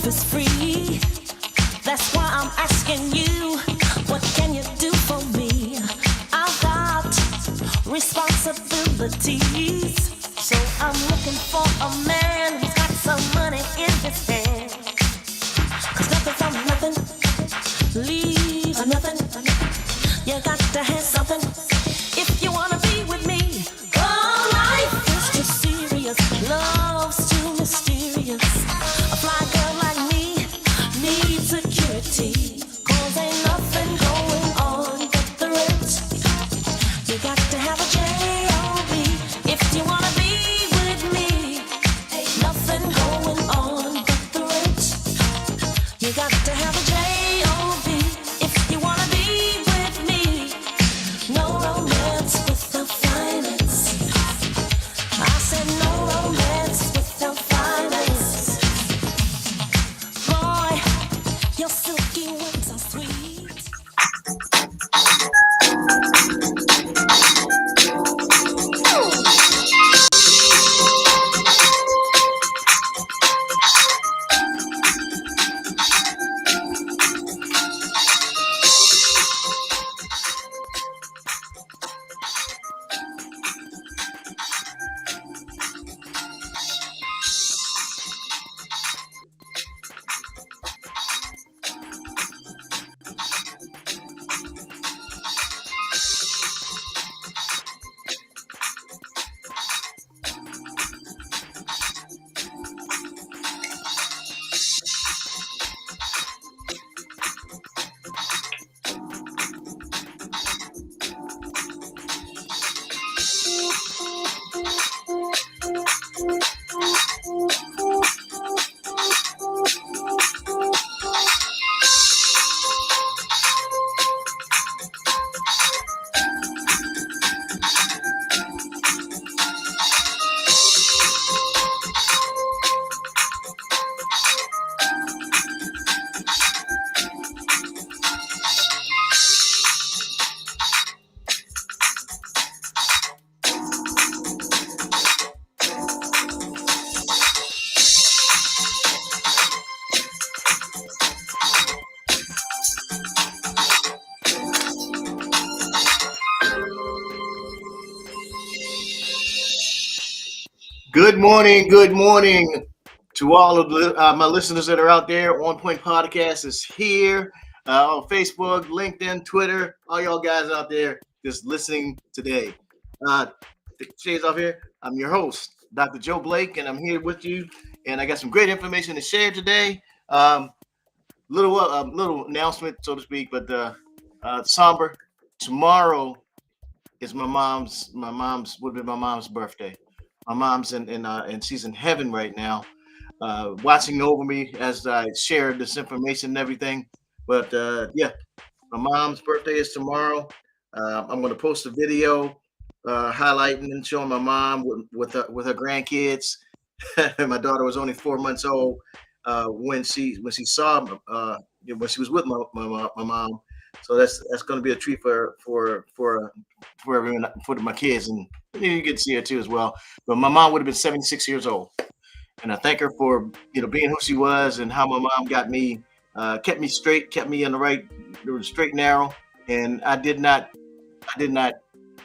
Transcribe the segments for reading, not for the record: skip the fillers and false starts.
life is free. That's why I'm asking you, what can you do for me? I've got responsibilities, so I'm looking for a man who's got some money in his hand. 'Cause nothing from nothing leaves nothing. You got to have something if you wanna be with me. Oh, life is too serious, love's too mysterious. A fly girl like me needs security, 'cause ain't nothing going on but the rent. You got to have a J-O-B if you wanna be with me. Ain't nothing going on but the rent. You got to have a J-O-B if you wanna be with me. No romance without finance. I said no romance without finance. Boy, your silky wings are sweet. Good morning to all of my listeners that are out there. On Point Podcast is here on Facebook, LinkedIn, Twitter. All y'all guys out there just listening today. The shades off here. I'm your host, Dr. Joe Blake, and I'm here with you. And I got some great information to share today. Little announcement, so to speak, but somber. Tomorrow is my mom's would be my mom's birthday. My mom's and she's in heaven right now, watching over me as I share this information and everything. But yeah, my mom's birthday is tomorrow. I'm going to post a video highlighting and showing my mom with her grandkids. My daughter was only 4 months old when she saw when she was with my mom. So that's going to be a treat for everyone, for my kids, and you get to see her too as well. But my mom would have been 76 years old, and I thank her for being who she was and how my mom got me, kept me straight, kept me in the straight and narrow, and I did not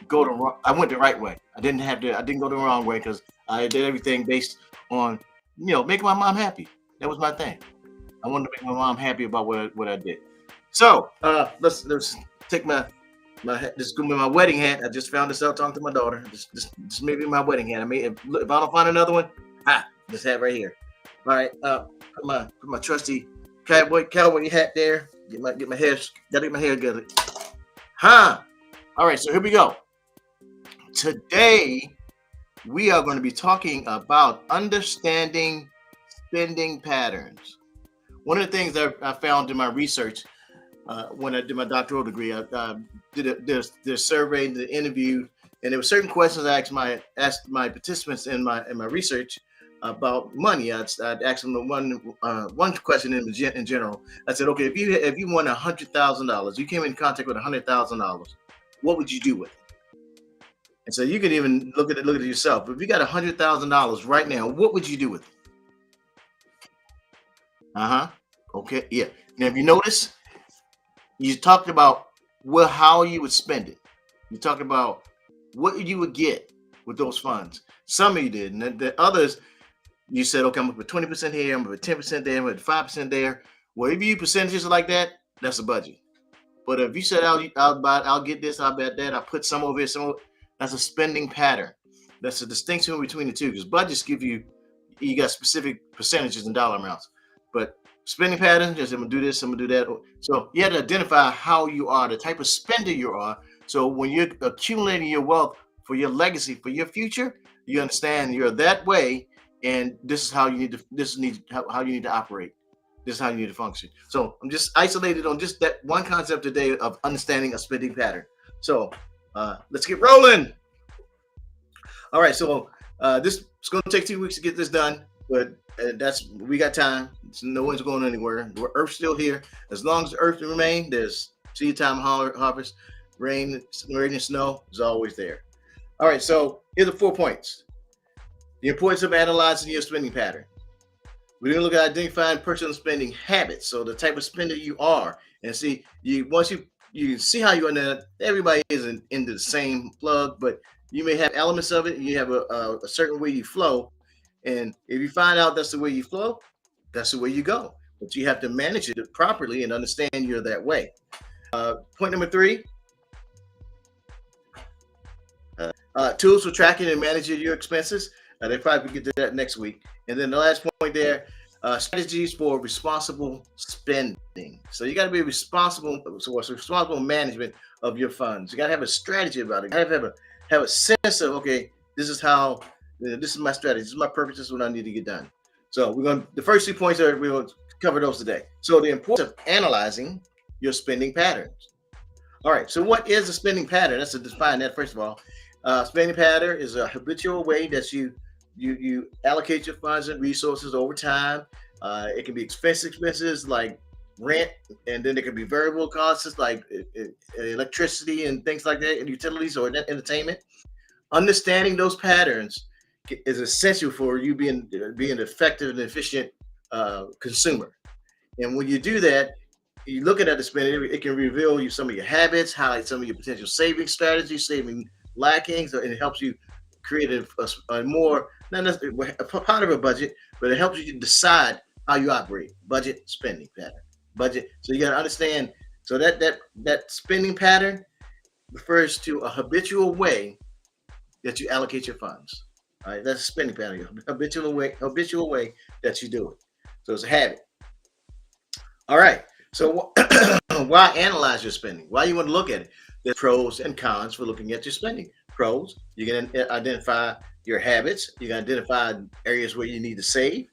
go the wrong. I went the right way. I didn't go the wrong way because I did everything based on making my mom happy. That was my thing. I wanted to make my mom happy about what I did. So let's take my hat. This is gonna be my wedding hat. I just found this out talking to my daughter. This may be my wedding hat. I mean, if I don't find another one, this hat right here. All right, put my trusty cowboy hat there. Get my hair. Gotta get my hair good. All right, so here we go. Today we are going to be talking about understanding spending patterns. One of the things that I found in my research when I did my doctoral degree, I did a survey, the interview, and there were certain questions I asked my participants in my research about money. I'd ask them one question in general. I said, okay, if you won $100,000, you came in contact with $100,000, what would you do with it? And so you can even look at it yourself. If you got $100,000 right now, what would you do with it? Uh-huh. Okay. Yeah. Now, if you notice, you talked about well how you would spend it. You talked about what you would get with those funds. Some of you did, and the others you said, okay, I'm gonna put 20% here, I'm gonna put 10% there, I'm gonna put 5% there. Well, if you use percentages like that, that's a budget. But if you said I'll get this, I'll bet that, I'll put some over here, that's a spending pattern. That's a distinction between the two because budgets give you got specific percentages and dollar amounts. But spending patterns, just I'm gonna do this, I'm gonna do that. So you have to identify how you are, the type of spender you are. So when you're accumulating your wealth for your legacy, for your future, you understand you're that way, and this is how you need to how you need to operate. This is how you need to function. So I'm just isolated on just that one concept today of understanding a spending pattern. So let's get rolling. All right, so this is going to take 2 weeks to get this done, but that's we got time. So no one's going anywhere. The Earth's still here. As long as the Earth remains, there's seed time, harvest, rain and snow is always there. All right, so here's the 4 points. The importance of analyzing your spending pattern. We're going to look at identifying personal spending habits. So the type of spender you are, and see once you see how you are now. Everybody isn't into the same plug, but you may have elements of it. You have a certain way you flow, and if you find out that's the way you flow, that's the way you go. But you have to manage it properly and understand you're that way. Point number 3. Tools for tracking and managing your expenses. They probably get to that next week. And then the last point there, strategies for responsible spending. So you got to be responsible. So it's responsible management of your funds. You got to have a strategy about it. You got to have a sense of, okay, this is how, this is my strategy. This is my purpose. This is what I need to get done. So the first 2 points we're going to cover those today. So the importance of analyzing your spending patterns. All right. So what is a spending pattern? Let's define that first of all. Spending pattern is a habitual way that you allocate your funds and resources over time. It can be expenses like rent, and then there can be variable costs like electricity and things like that, and utilities or entertainment. Understanding those patterns is essential for you being an effective and efficient consumer. And when you do that, you looking at the spending, it can reveal you some of your habits, highlight some of your potential saving strategies, saving lackings, and it helps you create a more, not necessarily a part of a budget, but it helps you decide how you operate. Budget, spending pattern, budget. So you got to understand. So that spending pattern refers to a habitual way that you allocate your funds. All right, that's a spending pattern, habitual way that you do it. So it's a habit. All right. So why analyze your spending? Why you want to look at it? There's pros and cons for looking at your spending. Pros, you can identify your habits. You can identify areas where you need to save.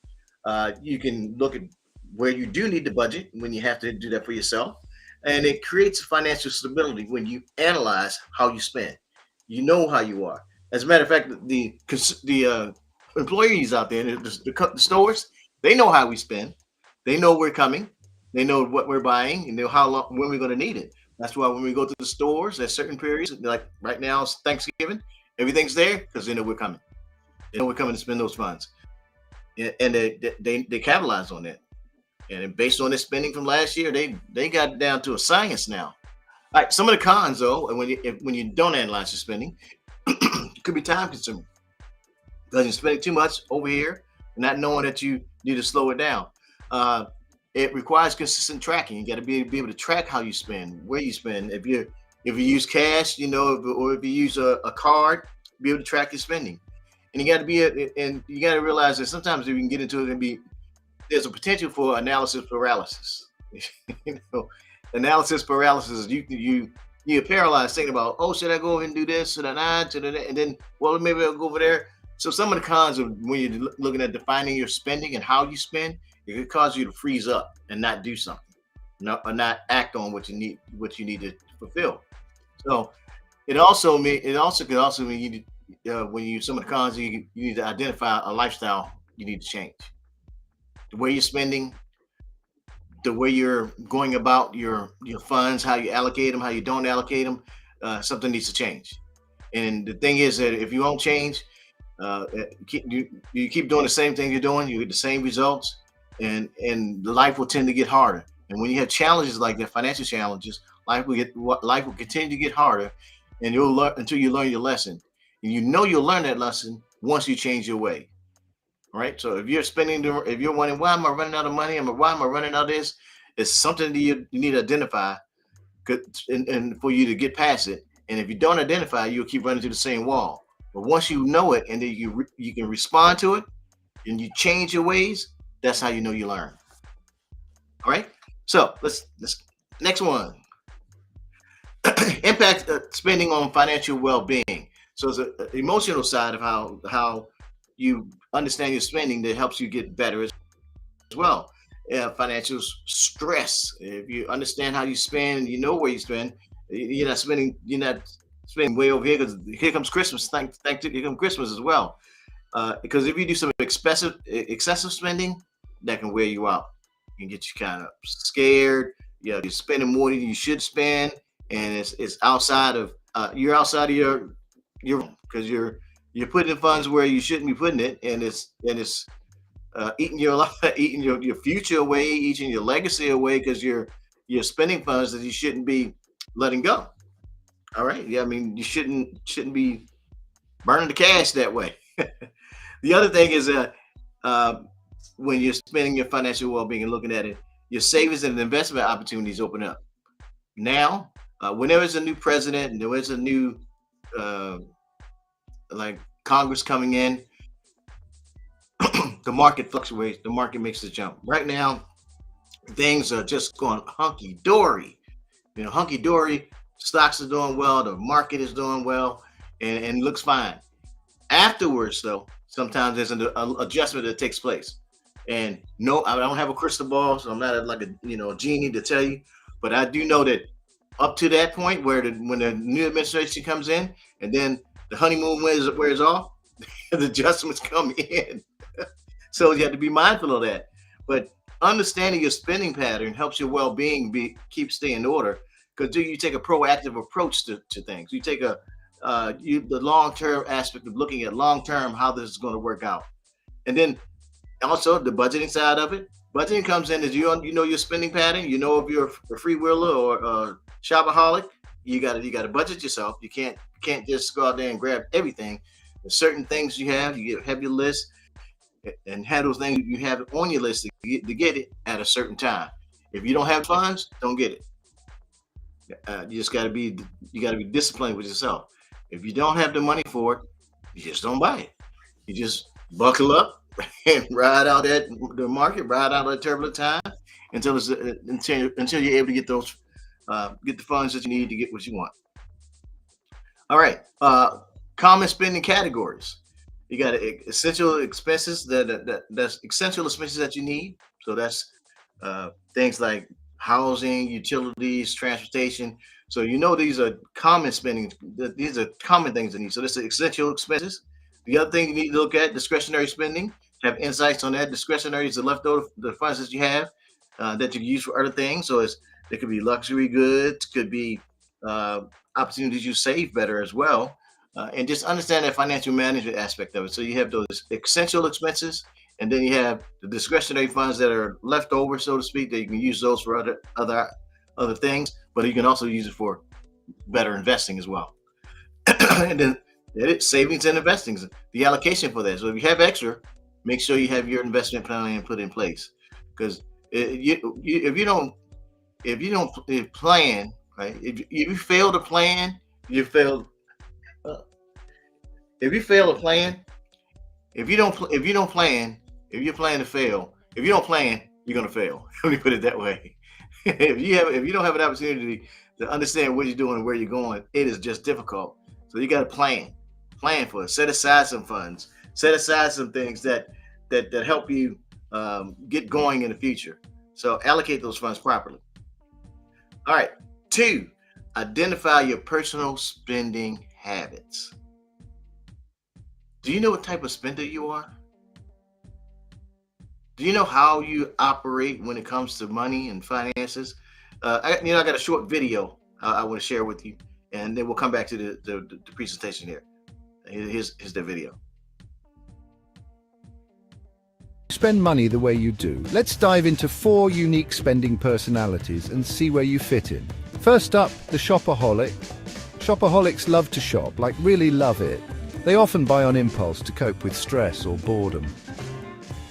You can look at where you do need to budget when you have to do that for yourself. And it creates financial stability when you analyze how you spend. You know how you are. As a matter of fact, the employees out there, the stores, they know how we spend. They know we're coming. They know what we're buying and know how long when we're going to need it. That's why when we go to the stores at certain periods, like right now, it's Thanksgiving, everything's there because they know we're coming. They know we're coming to spend those funds, and they capitalize on that. And based on their spending from last year, they got it down to a science now. All right, some of the cons though, and when you don't analyze your spending, it could be time consuming because you're spending too much over here, not knowing that you need to slow it down. It requires consistent tracking. You got to be able to track how you spend, where you spend. If you use cash, or if you use a card, be able to track your spending. And you got to realize that sometimes if you can get into it, there's a potential for analysis paralysis. Analysis paralysis. You're paralyzed thinking about, oh, should I go and do this? Should I not? Should I not? And then, well, maybe I'll go over there. So some of the cons of when you're looking at defining your spending and how you spend, it could cause you to freeze up and not do something, or not act on what you need to fulfill. So it could also mean when you some of the cons you need to identify a lifestyle you need to change. The way you're spending, the way you're going about your funds, how you allocate them, how you don't allocate them, something needs to change. And the thing is that if you don't change, you keep doing the same thing you're doing, you get the same results. and life will tend to get harder. And when you have challenges like that, financial challenges, life will continue to get harder, and you'll learn until you learn your lesson. And you know you'll learn that lesson once you change your way. Right. So if you're if you're wondering why am I running out of money, why am I running out of this, it's something that you need to identify, and for you to get past it. And if you don't identify, you'll keep running to the same wall. But once you know it, and then you can respond to it, and you change your ways, that's how you know you learn. All right. So let's next one. Impact spending on financial well-being. So it's an emotional side of how you understand your spending that helps you get better as well. Financial stress. If you understand how you spend and you know where you spend, you're not spending. You're not spending way over here because here comes Christmas. Here comes Christmas as well. Because if you do some excessive spending, that can wear you out. Can get you kind of scared. Yeah, you're spending more than you should spend, and it's outside of you're outside of your because you're putting funds where you shouldn't be putting it, and it's eating your life, eating your future away, eating your legacy away because you're spending funds that you shouldn't be letting go. All right, yeah, I mean you shouldn't be burning the cash that way. The other thing is uh, when you're spending your financial well-being and looking at it, your savings and investment opportunities open up. Now, whenever there's a new president and there is a new uh, like Congress coming in, the market fluctuates. The market makes a jump. Right now, things are just going hunky dory. Hunky dory. Stocks are doing well. The market is doing well, and looks fine. Afterwards, though, sometimes there's an adjustment that takes place. And no, I don't have a crystal ball, so I'm not like a genie to tell you. But I do know that up to that point, when the new administration comes in, and then the honeymoon wears off, the adjustments come in. So you have to be mindful of that. But understanding your spending pattern helps your well-being stay in order because you take a proactive approach to things. You take the long-term aspect of looking at long-term how this is going to work out, and then also the budgeting side of it. Budgeting comes in as you know your spending pattern. You know if you're a freewheeler or a shopaholic, you got to budget yourself. You can't just go out there and grab everything. There's certain things you have your list and have those things you have on your list to get it at a certain time. If you don't have funds, don't get it. You just got to be disciplined with yourself. If you don't have the money for it, you just don't buy it. You just buckle up and ride out at the market, ride out that turbulent time until you're able to get get the funds that you need to get what you want. All right. Common spending categories. You got essential expenses that's essential expenses that you need. So that's things like housing, utilities, transportation. So these are common spending. These are common things that you need. So this is essential expenses. The other thing you need to look at discretionary spending. Have insights on that. Discretionary is the leftover the funds that you have that you can use for other things. So it could be luxury goods, could be opportunities you save better as well. And just understand that financial management aspect of it. So you have those essential expenses, and then you have the discretionary funds that are left over, so to speak, that you can use those for other things, but you can also use it for better investing as well. And then savings and investing, the allocation for that. So if you have extra, make sure you have your investment plan put in place, because if you don't plan, right? If you fail to plan, you fail. If you fail to plan, if you don't plan, if you plan to fail, if you don't plan, you're gonna fail. Let me put it that way. If you don't have an opportunity to understand what you're doing and where you're going, it is just difficult. So you got to plan for it. Set aside some funds. Set aside some things that help you get going in the future. So allocate those funds properly. All right. 2, identify your personal spending habits. Do you know what type of spender you are? Do you know how you operate when it comes to money and finances? I got a short video I want to share with you, and then we'll come back to the presentation here. Here's the video. spend money the way you do? Let's dive into 4 unique spending personalities and see where you fit in. First up, the shopaholic. Shopaholics love to shop, like really love it. They often buy on impulse to cope with stress or boredom.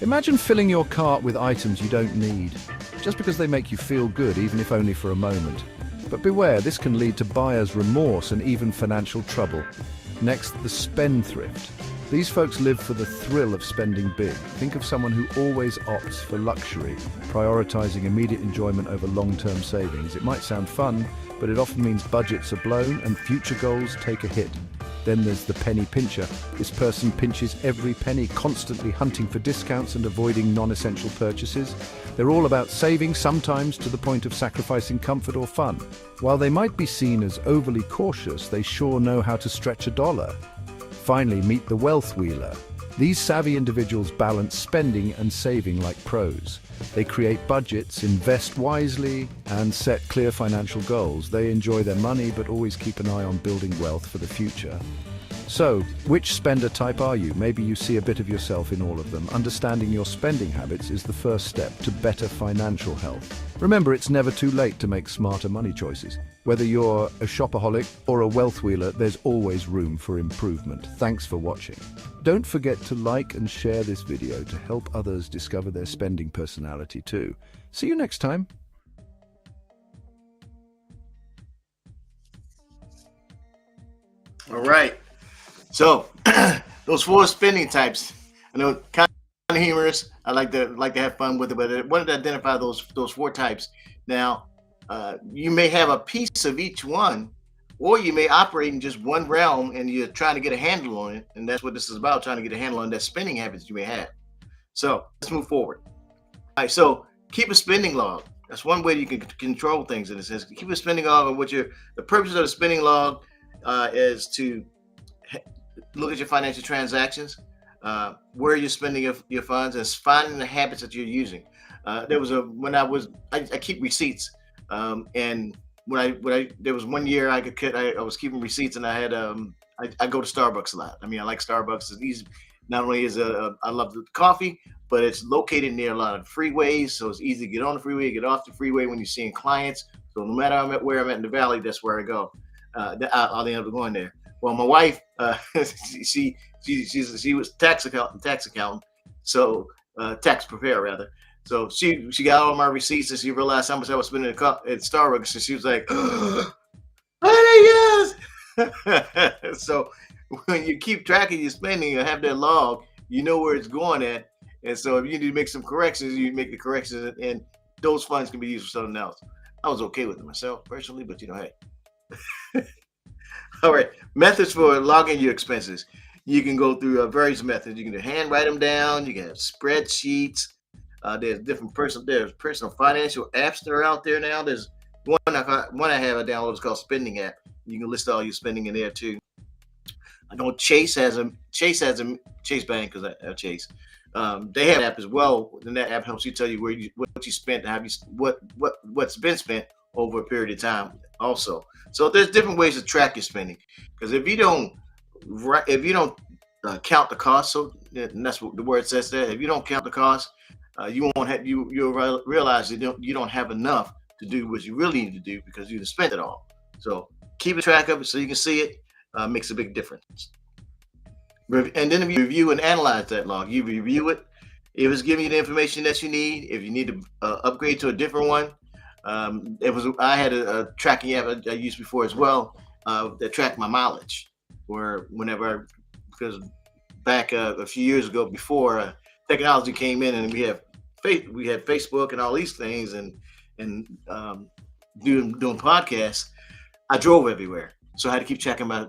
Imagine filling your cart with items you don't need, just because they make you feel good, even if only for a moment. But beware, this can lead to buyer's remorse and even financial trouble. Next, the spendthrift. These folks live for the thrill of spending big. Think of someone who always opts for luxury, prioritizing immediate enjoyment over long-term savings. It might sound fun, but it often means budgets are blown and future goals take a hit. Then there's the penny pincher. This person pinches every penny, constantly hunting for discounts and avoiding non-essential purchases. They're all about saving, sometimes to the point of sacrificing comfort or fun. While they might be seen as overly cautious, they sure know how to stretch a dollar. Finally, meet the wealth wheeler. These savvy individuals balance spending and saving like pros. They create budgets, invest wisely, and set clear financial goals. They enjoy their money, but always keep an eye on building wealth for the future. So, which spender type are you? Maybe you see a bit of yourself in all of them. Understanding your spending habits is the first step to better financial health. Remember, it's never too late to make smarter money choices. Whether you're a shopaholic or a wealth wheeler, there's always room for improvement. Thanks for watching. Don't forget to like and share this video to help others discover their spending personality too. See you next time. All right. So those 4 spending types, I know, kind of humorous. I like to have fun with it, but I wanted to identify those 4 types. Now, you may have a piece of each one, or you may operate in just one realm and you're trying to get a handle on it. And that's what this is about, trying to get a handle on that spending habits you may have. So let's move forward. All right. So keep a spending log. That's one way you can control things in a sense. Keep a spending log, and the purpose of the spending log is to look at your financial transactions, where you're spending your funds, and finding the habits that you're using. There keep receipts, and there was one year I was keeping receipts, and I had I go to Starbucks a lot. I mean, I like Starbucks. It's easy. Not only is I love the coffee, but it's located near a lot of freeways, so it's easy to get on the freeway, get off the freeway when you're seeing clients. So no matter where I'm at in the valley, that's where I go. I'll end up going there. Well, my wife, she was tax accountant, so tax preparer rather. So she got all my receipts, and she realized how much I was spending at Starbucks, and she was like, "Oh, yes." So when you keep track of your spending and have that log, you know where it's going at, and so if you need to make some corrections, you make the corrections, and those funds can be used for something else. I was okay with it myself personally, but hey. All right, methods for logging your expenses. You can go through various methods. You can handwrite them down. You can have spreadsheets. There's personal financial apps that are out there now. There's one I have I downloaded. It's called Spending App. You can list all your spending in there too. I know Chase Bank, because I have Chase. They have an app as well, and that app helps you tell you what you spent, and what's been spent over a period of time also. So there's different ways to track your spending, because if you don't count the cost, so and that's what the word says there. If you don't count the cost, you'll realize you don't have enough to do what you really need to do, because you spent it all. So keep a track of it so you can see it. Makes a big difference. And then if you review and analyze that log, you review it. If it's giving you the information that you need, if you need to upgrade to a different one. I had a tracking app I used before as well, that tracked my mileage, because back a few years ago, before technology came in, and we had Facebook and all these things, and doing podcasts, I drove everywhere, so I had to keep checking my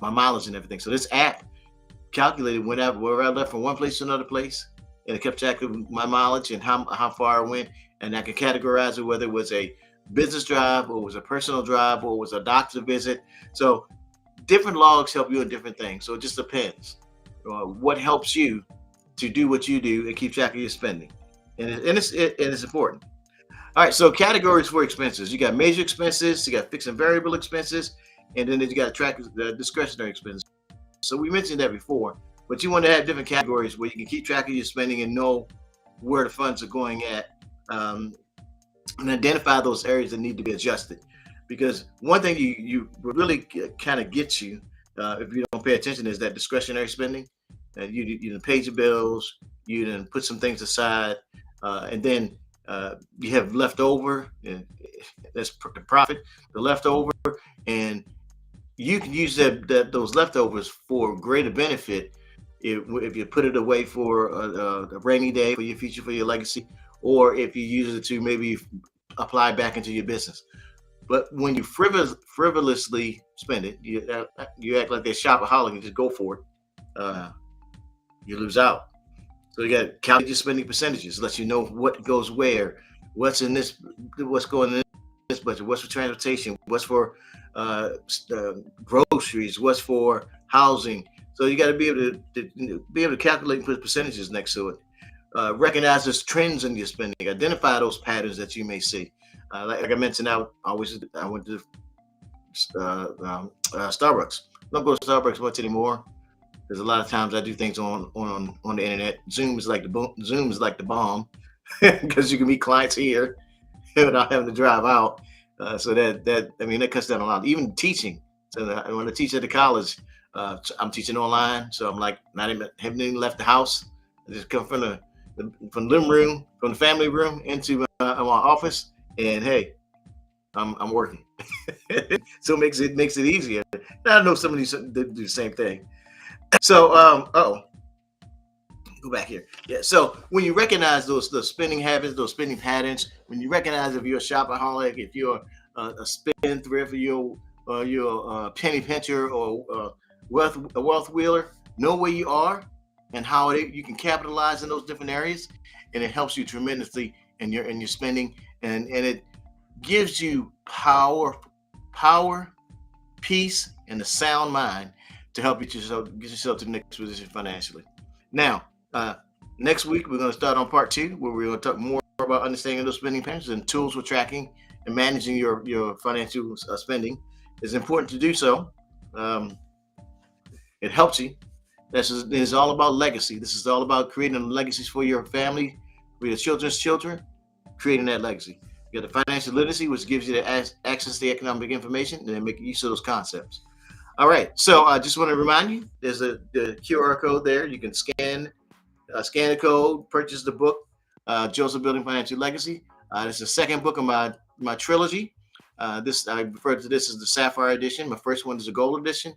mileage and everything. So this app calculated wherever I left from one place to another place, and it kept track of my mileage and how far I went. And I could categorize it, whether it was a business drive, or it was a personal drive, or it was a doctor visit. So different logs help you in different things. So it just depends what helps you to do what you do and keep track of your spending. And it's important. All right, so categories for expenses. You got major expenses, you got fixed and variable expenses, and then you got to track the discretionary expenses. So we mentioned that before, but you want to have different categories where you can keep track of your spending and know where the funds are going at, and identify those areas that need to be adjusted. Because one thing you really kind of gets you if you don't pay attention is that discretionary spending. You done paid your bills, you done put some things aside, and then you have leftover. And that's the profit, the leftover, and you can use those leftovers for greater benefit if you put it away for a rainy day for your future, for your legacy, or if you use it to maybe apply back into your business. But when you frivolously spend it, you act like they're shopaholic and just go for it. Uh, you lose out. So you got to calculate your spending percentages, let you know what goes where, what's in this, what's going in this budget, what's for transportation, what's for uh, groceries, what's for housing. So you got to be able to be able to calculate and put percentages next to it. Recognize those trends in your spending. Identify those patterns that you may see. Like I mentioned, I went to Starbucks. I don't go to Starbucks much anymore because a lot of times I do things on the internet. Zoom is like the bomb because you can meet clients here without having to drive out. So that cuts down a lot. Even teaching. So when I teach at the college, I'm teaching online. So I'm like haven't even left the house. I just come from the living room, from the family room into my office, and hey, I'm working. So it makes it easier. Now, I know some of these do the same thing. So go back here. Yeah. So when you recognize those spending habits, those spending patterns, when you recognize if you're a shopaholic, if you're a spendthrift, or you're a penny pincher, or a wealth wheeler, know where you are and how you can capitalize in those different areas, and it helps you tremendously in your spending, and it gives you power, peace, and a sound mind to help you get yourself to the next position financially. Now, next week we're going to start on part 2, where we're going to talk more about understanding those spending patterns and tools for tracking and managing your financial spending. It's important to do so. It helps you. This is all about legacy. This is all about creating legacies for your family, for your children's children, creating that legacy. You got the financial literacy, which gives you the access to economic information, and then make use of those concepts. All right. So I just want to remind you, there's the QR code there. You can scan the code, purchase the book, Joseph Building Financial Legacy. It's the second book of my trilogy. I refer to this as the Sapphire edition. My first one is the Gold edition,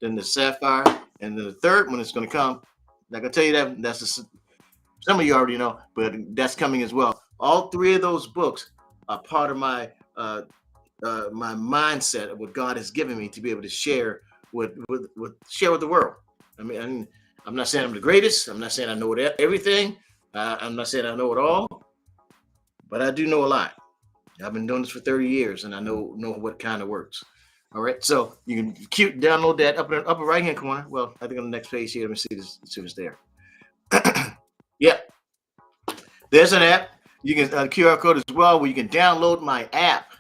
then the Sapphire, and then the third one is going to come. Like I tell you some of you already know, but that's coming as well. All 3 of those books are part of my my mindset of what God has given me to be able to share with the world. I mean, I'm not saying I'm the greatest. I'm not saying I know everything. I'm not saying I know it all, but I do know a lot. I've been doing this for 30 years, and I know what kind of works. All right, so you can download that up in the upper right hand corner. Well, I think on the next page here, let me see if it's there. Yeah, there's an app. You can QR code as well, where you can download my app.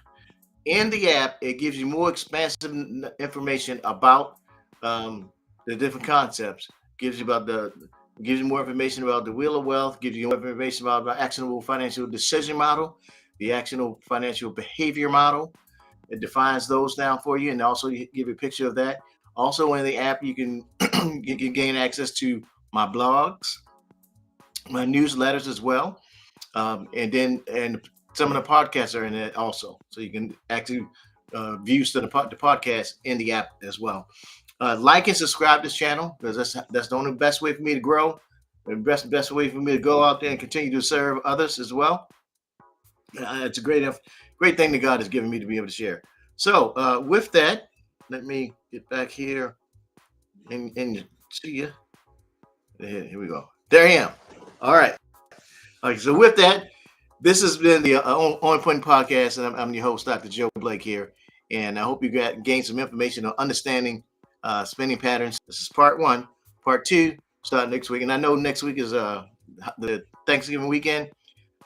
In the app, it gives you more expansive information about the different concepts. Gives you more information about the Wheel of Wealth. Gives you more information about the actionable financial decision model, the actionable financial behavior model. It defines those down for you, and also give you a picture of that. Also, in the app, you can gain access to my blogs, my newsletters as well, and some of the podcasts are in it also, so you can actually view the podcast in the app as well. Like and subscribe to this channel, because that's the only best way for me to grow, and best way for me to go out there and continue to serve others as well. It's a great thing that God has given me to be able to share. So with that, let me get back here and see you. Here we go. There I am. All right. So with that, this has been the On Point Podcast, and I'm your host, Dr. Joe Blake here. And I hope you gained some information on understanding spending patterns. This is part 1. Part 2 starting next week. And I know next week is the Thanksgiving weekend.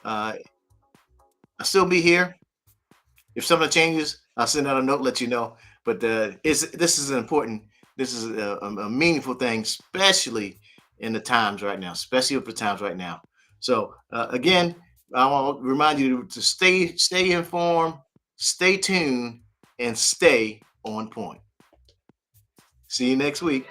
I'll still be here. If something changes, I'll send out a note, let you know. But this is a meaningful thing, especially in the times right now, So again, I want to remind you to stay informed, stay tuned, and stay on point. See you next week.